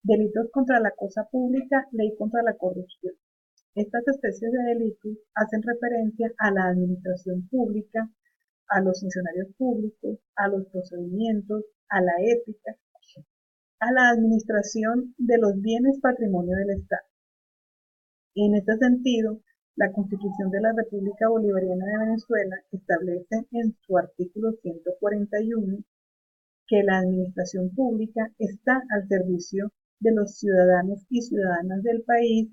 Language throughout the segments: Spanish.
Delitos contra la cosa pública, ley contra la corrupción. Estas especies de delitos hacen referencia a la administración pública, a los funcionarios públicos, a los procedimientos, a la ética, a la administración de los bienes patrimonio del Estado. En este sentido, la Constitución de la República Bolivariana de Venezuela establece en su artículo 141 que la administración pública está al servicio de los ciudadanos y ciudadanas del país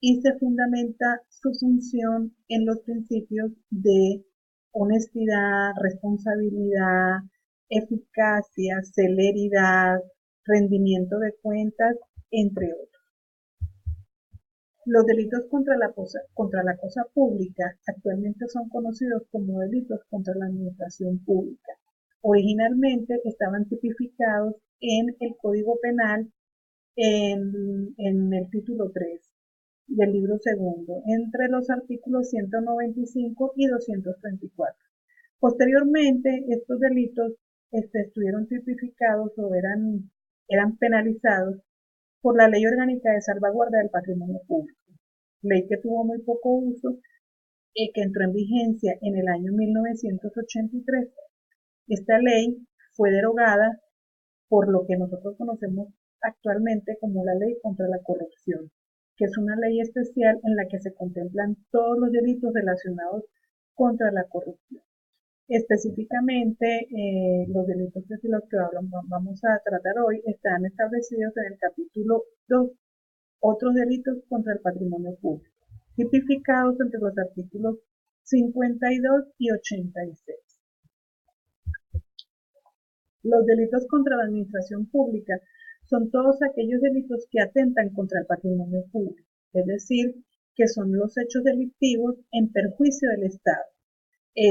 y se fundamenta su función en los principios de honestidad, responsabilidad, eficacia, celeridad, rendimiento de cuentas, entre otros. Los delitos contra la cosa pública actualmente son conocidos como delitos contra la administración pública. Originalmente estaban tipificados en el Código Penal en el título 3 del libro segundo, entre los artículos 195 y 234. Posteriormente, estos delitos estuvieron tipificados o eran penalizados por la Ley Orgánica de Salvaguarda del Patrimonio Público, ley que tuvo muy poco uso y que entró en vigencia en el año 1983. Esta ley fue derogada por lo que nosotros conocemos actualmente como la Ley contra la Corrupción, que es una ley especial en la que se contemplan todos los delitos relacionados contra la corrupción. Específicamente, los delitos de los que vamos a tratar hoy están establecidos en el capítulo 2, otros delitos contra el patrimonio público, tipificados entre los artículos 52 y 86. Los delitos contra la administración pública son todos aquellos delitos que atentan contra el patrimonio público, es decir, que son los hechos delictivos en perjuicio del Estado.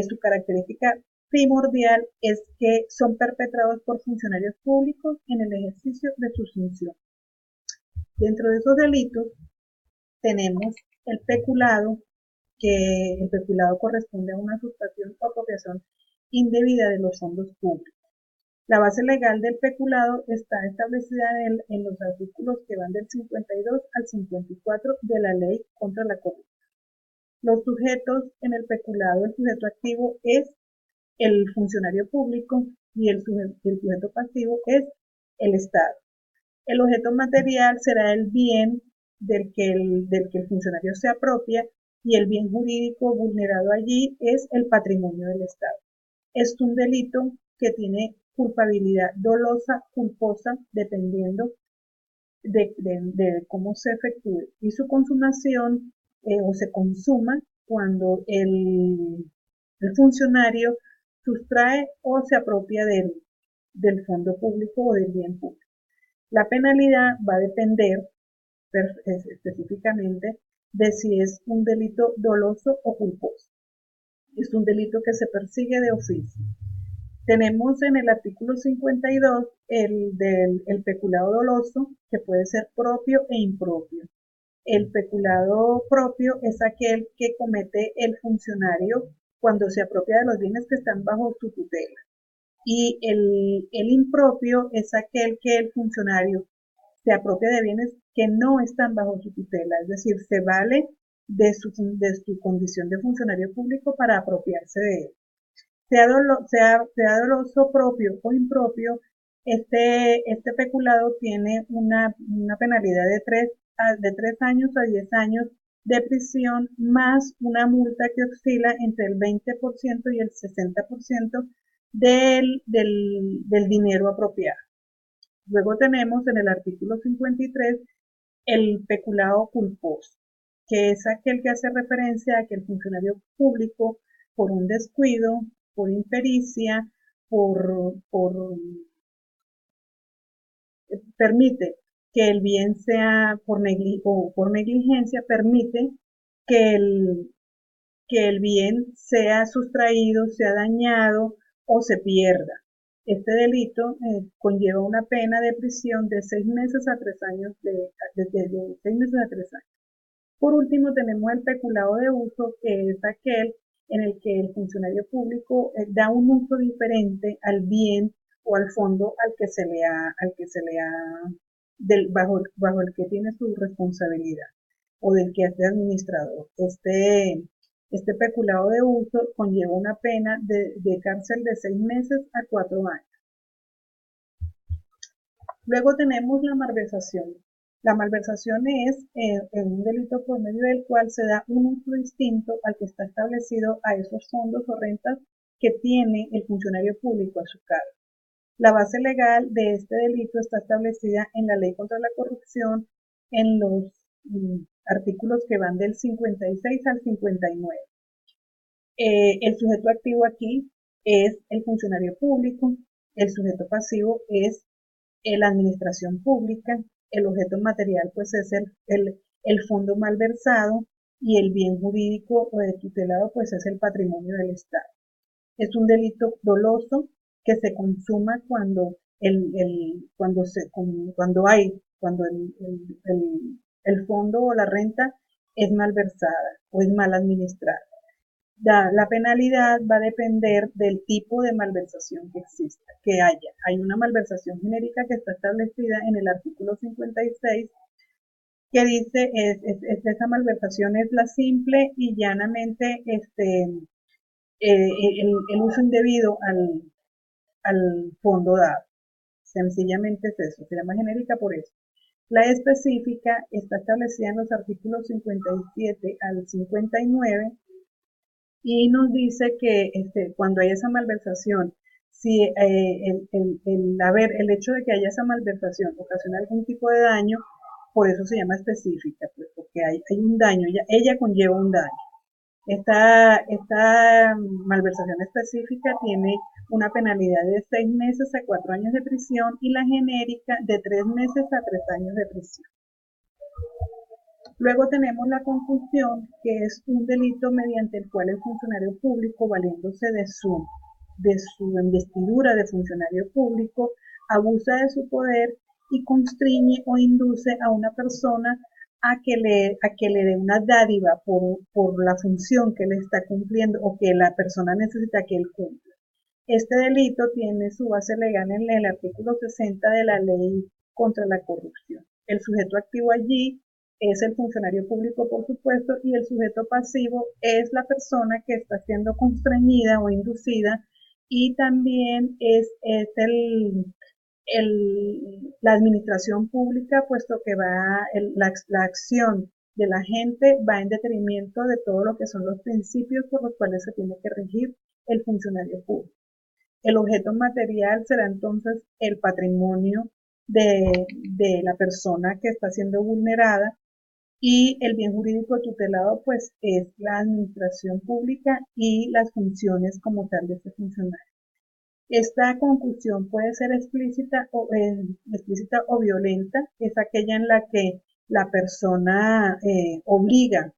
Su característica primordial es que son perpetrados por funcionarios públicos en el ejercicio de su función. Dentro de esos delitos tenemos el peculado, que el peculado corresponde a una sustracción o apropiación indebida de los fondos públicos. La base legal del peculado está establecida en los artículos que van del 52 al 54 de la Ley contra la Corrupción. Los sujetos en el peculado, el sujeto activo es el funcionario público y el sujeto pasivo es el Estado. El objeto material será el bien del que el funcionario se apropia y el bien jurídico vulnerado allí es el patrimonio del Estado. Es un delito que tiene culpabilidad dolosa, culposa, dependiendo de cómo se efectúe, y su consumación o se consuma cuando el funcionario sustrae o se apropia del fondo público o del bien público. La penalidad va a depender específicamente de si es un delito doloso o culposo. Es un delito que se persigue de oficio. Tenemos en el artículo 52 el peculado doloso, que puede ser propio e impropio. El peculado propio es aquel que comete el funcionario cuando se apropia de los bienes que están bajo su tutela. Y el impropio es aquel que el funcionario se apropia de bienes que no están bajo su tutela, es decir, se vale de su condición de funcionario público para apropiarse de él. Sea doloso propio o impropio, este peculado tiene una penalidad de 3 años a 10 años de prisión, más una multa que oscila entre el 20% y el 60% del dinero apropiado. Luego tenemos en el artículo 53 el peculado culposo, que es aquel que hace referencia a que el funcionario público, por un descuido, por impericia, permite que el bien sea por negligencia, permite que el bien sea sustraído, sea dañado o se pierda. Este delito conlleva una pena de prisión de 6 meses a 3 años, de 6 meses a 3 años. Por último, tenemos el peculado de uso, que es aquel en el que el funcionario público da un uso diferente al bien o al fondo al que se le ha bajo el que tiene su responsabilidad o del que es administrador. Este peculado de uso conlleva una pena de cárcel de 6 meses a 4 años. Luego tenemos la malversación. La malversación es un delito por medio del cual se da un uso distinto al que está establecido a esos fondos o rentas que tiene el funcionario público a su cargo. La base legal de este delito está establecida en la Ley contra la Corrupción en los artículos que van del 56 al 59. El sujeto activo aquí es el funcionario público, el sujeto pasivo es la administración pública, el objeto material pues es el fondo malversado y el bien jurídico o tutelado pues es el patrimonio del Estado. Es un delito doloso que se consuma cuando el fondo o la renta es malversada o es mal administrada. La penalidad va a depender del tipo de malversación que exista, que haya. Hay una malversación genérica que está establecida en el artículo 56 que dice esa malversación es la simple y llanamente el uso indebido al fondo dado. Sencillamente es eso, se llama genérica por eso. La específica está establecida en los artículos 57 al 59 y nos dice que cuando hay esa malversación, si el hecho de que haya esa malversación ocasiona algún tipo de daño, por eso se llama específica, pues porque hay un daño, ella conlleva un daño. Esta malversación específica tiene una penalidad de 6 meses a 4 años de prisión y la genérica de 3 meses a 3 años de prisión. Luego tenemos la concusión, que es un delito mediante el cual el funcionario público, valiéndose de su investidura de funcionario público, abusa de su poder y constriñe o induce a una persona a que le dé una dádiva por la función que le está cumpliendo o que la persona necesita que él cumpla. Este delito tiene su base legal en el artículo 60 de la Ley contra la Corrupción. El sujeto activo allí es el funcionario público, por supuesto, y el sujeto pasivo es la persona que está siendo constreñida o inducida, y también es la administración pública, puesto que la acción de la gente va en detrimento de todo lo que son los principios por los cuales se tiene que regir el funcionario público. El objeto material será entonces el patrimonio de la persona que está siendo vulnerada, y el bien jurídico tutelado pues es la administración pública y las funciones como tal de este funcionario. Esta concusión puede ser explícita o violenta, es aquella en la que la persona obliga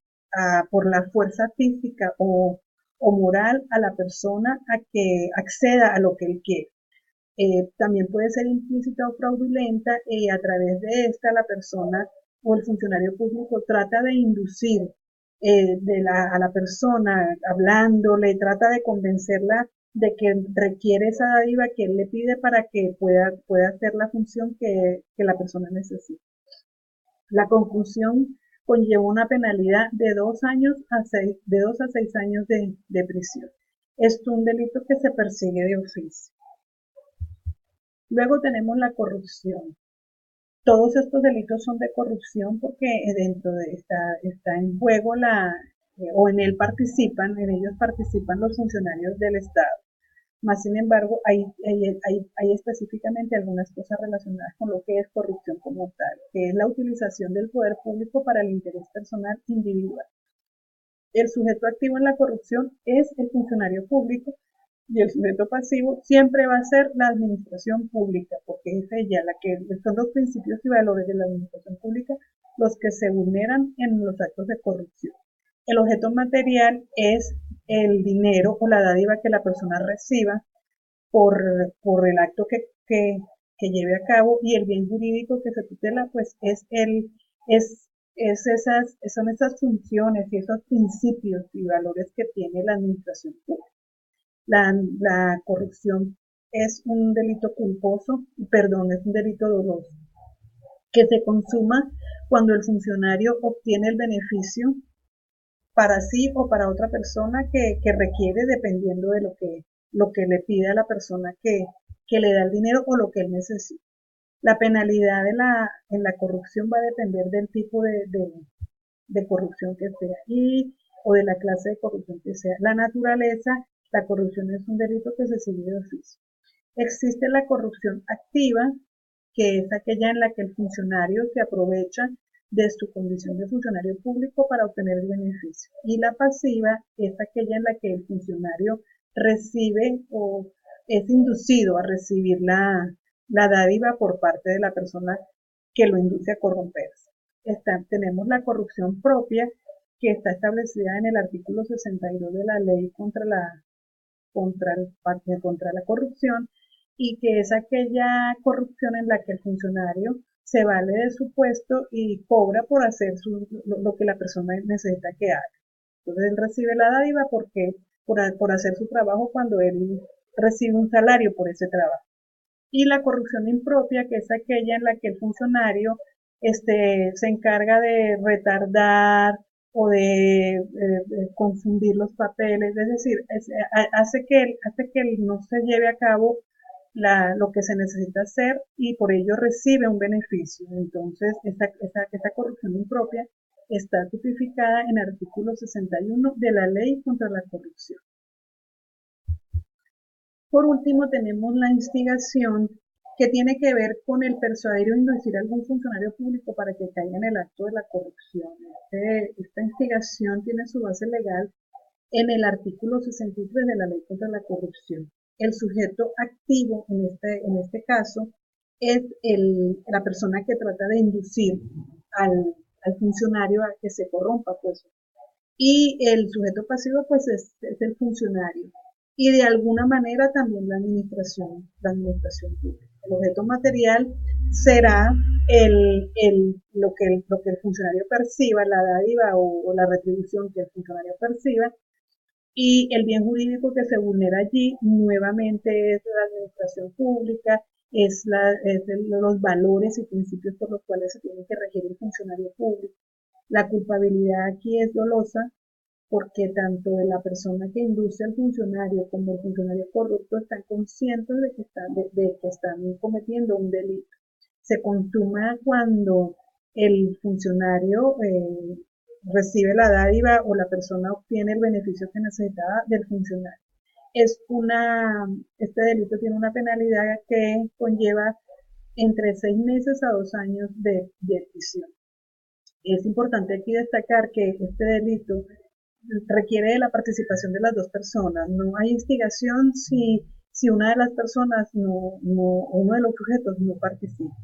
por la fuerza física o moral a la persona a que acceda a lo que él quiere. También puede ser implícita o fraudulenta, y a través de esta la persona o el funcionario público trata de inducir a la persona, hablándole, trata de convencerla de que requiere esa dádiva que él le pide para que pueda hacer la función que la persona necesita. La conclusión conlleva una penalidad de 2 a 6 años de prisión. Es un delito que se persigue de oficio. Luego tenemos la corrupción. Todos estos delitos son de corrupción porque dentro de está en juego o en ellos participan los funcionarios del Estado. Más sin embargo, hay específicamente algunas cosas relacionadas con lo que es corrupción como tal, que es la utilización del poder público para el interés personal individual. El sujeto activo en la corrupción es el funcionario público, y el sujeto pasivo siempre va a ser la administración pública, porque es ella la que son los principios y valores de la administración pública los que se vulneran en los actos de corrupción. El objeto material es el dinero o la dádiva que la persona reciba por el acto que lleve a cabo, y el bien jurídico que se tutela pues son esas funciones y esos principios y valores que tiene la administración pública. La corrupción es un delito culposo, es un delito doloso. que se consuma cuando el funcionario obtiene el beneficio para sí o para otra persona que requiere dependiendo de lo que le pide a la persona que le da el dinero o lo que él necesita. La penalidad en la corrupción va a depender del tipo de corrupción que sea y o de la clase de corrupción que sea. La naturaleza, la corrupción es un delito que se sigue de oficio. Existe la corrupción activa, que es aquella en la que el funcionario se aprovecha de su condición de funcionario público para obtener el beneficio. Y la pasiva es aquella en la que el funcionario recibe o es inducido a recibir la dádiva por parte de la persona que lo induce a corromperse. Tenemos la corrupción propia, que está establecida en el artículo 62 de la ley contra la corrupción, y que es aquella corrupción en la que el funcionario se vale de su puesto y cobra por hacer lo que la persona necesita que haga. Entonces él recibe la dádiva por hacer su trabajo cuando él recibe un salario por ese trabajo. Y la corrupción impropia, que es aquella en la que el funcionario se encarga de retardar o de confundir los papeles, es decir, hace que no se lleve a cabo lo que se necesita hacer y por ello recibe un beneficio. Entonces, esta corrupción impropia está tipificada en el artículo 61 de la Ley contra la Corrupción. Por último, tenemos la instigación, que tiene que ver con el persuadir o inducir a algún funcionario público para que caiga en el acto de la corrupción. Esta instigación tiene su base legal en el artículo 63 de la Ley contra la Corrupción. El sujeto activo en este caso es la persona que trata de inducir al funcionario a que se corrompa, pues. Y el sujeto pasivo, pues, es el funcionario. Y de alguna manera también la administración pública. El objeto material será lo que el funcionario perciba, la dádiva o la retribución que el funcionario perciba, y el bien jurídico que se vulnera allí nuevamente es la administración pública, los valores y principios por los cuales se tiene que regir el funcionario público. La culpabilidad aquí es dolosa porque tanto de la persona que induce al funcionario como el funcionario corrupto están conscientes de que están cometiendo un delito. Se consuma cuando el funcionario recibe la dádiva o la persona obtiene el beneficio que necesitaba del funcionario. Este delito tiene una penalidad que conlleva entre 6 meses a 2 años de prisión. Es importante aquí destacar que este delito requiere de la participación de las dos personas. No hay instigación si una de las personas uno de los sujetos no participa.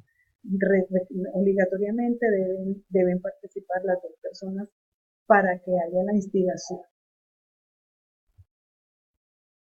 Obligatoriamente deben participar las dos personas para que haya la instigación.